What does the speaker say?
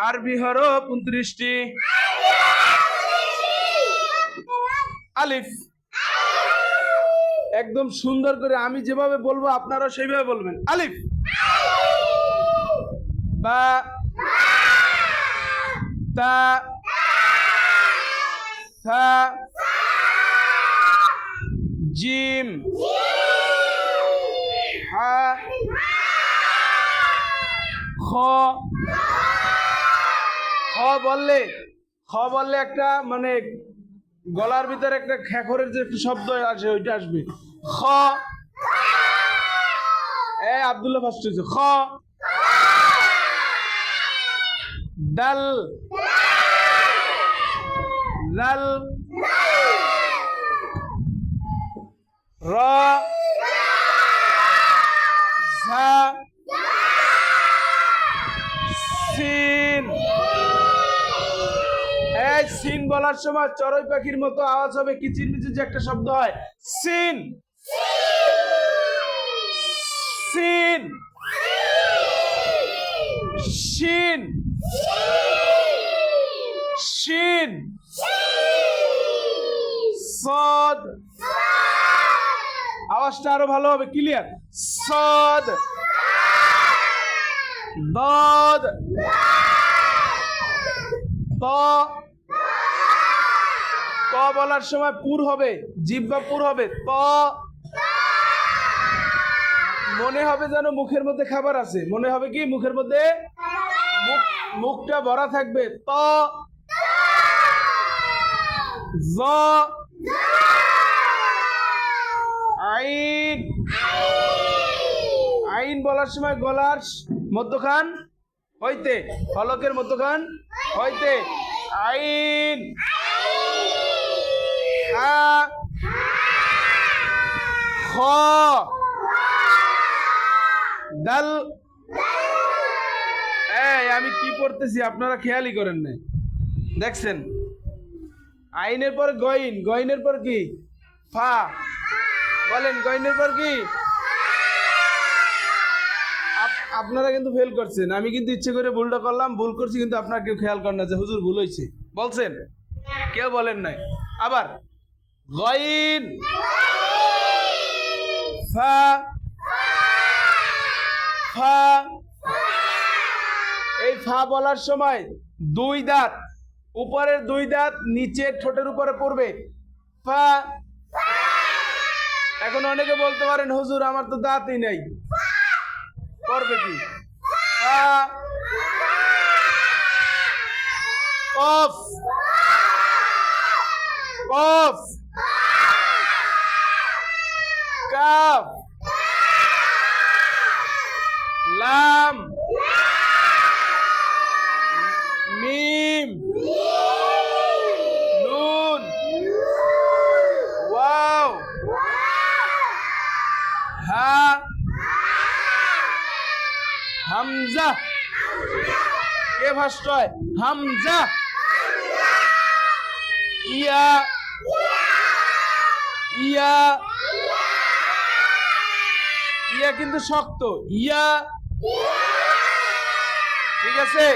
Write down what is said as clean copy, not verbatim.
আরবি হরফ 29টি। আলিফ। একদম সুন্দর করে আমি যেভাবে বলবো আপনারা সেইভাবে বলবেন। আলিফ। বা, তা, সা, জিম, হা, খ। খ বললে একটা মানে গলার ভিতরে একটা খেখরের যে একটা শব্দ আছে ওইটা আসবে। খ। আব্দুল্লাহ ফার্স্ট হয়েছে। খ। দাল, লাল, র, ঝা, সিন। এই সিন বলার সময় চড়ুই পাখির মতো আওয়াজ হবে, কিচিরমিচির যে একটা শব্দ হয়। সিন, সিন, শিন, শিন, সদ। আওয়াজটা আরো ভালো হবে, ক্লিয়ার। সদ, দদ, ত। ত বলার সময় পুর হবে, জিহ্বা পুর হবে। ত। মনে হবে যেন মুখের মধ্যে খাবার আছে, মনে হবে কি মুখের মধ্যে মুখটা ভরা থাকবে। ত। জ, আইন। আইন বলার সময় গলার মধ্যখান হইতে, ফলকের মধ্যখান হইতে। আইন। হা, খ, দাল। আমি কি পড়তেছি আপনারা খেয়ালই করেন না, দেখছেন? আইনের পর গইন, গইনের পর কি? ফা। বলেন গইনের পর কি? আপনারা কিন্তু ফেল করছেন, আমি কিন্তু ইচ্ছে করে ভুলটা করলাম, ভুল করছি কিন্তু আপনারা কেউ খেয়াল করেন না যে হুজুর ভুল হয়েছে বলছেন, কেউ বলেন নাই। আবার গইন, ফা, ফা। এই ফা বলার সময় দুই দাঁত, উপরের দুই দাঁত নিচের ঠোঁটের উপরে পড়বে। ফা। এখন অনেকে বলতে পারেন হুজুর আমার তো দাঁতই নাই, পড়বে কি? ফা। কফ, কফ, কাফ, লাম, মিম, নুন, ওয়াও, হা, হামজা। কে ফার্স্ট হয়? হামজা। ইয়া, ইয়া, ইয়া কিন্তু শক্ত। ইয়া, ঠিক আছে।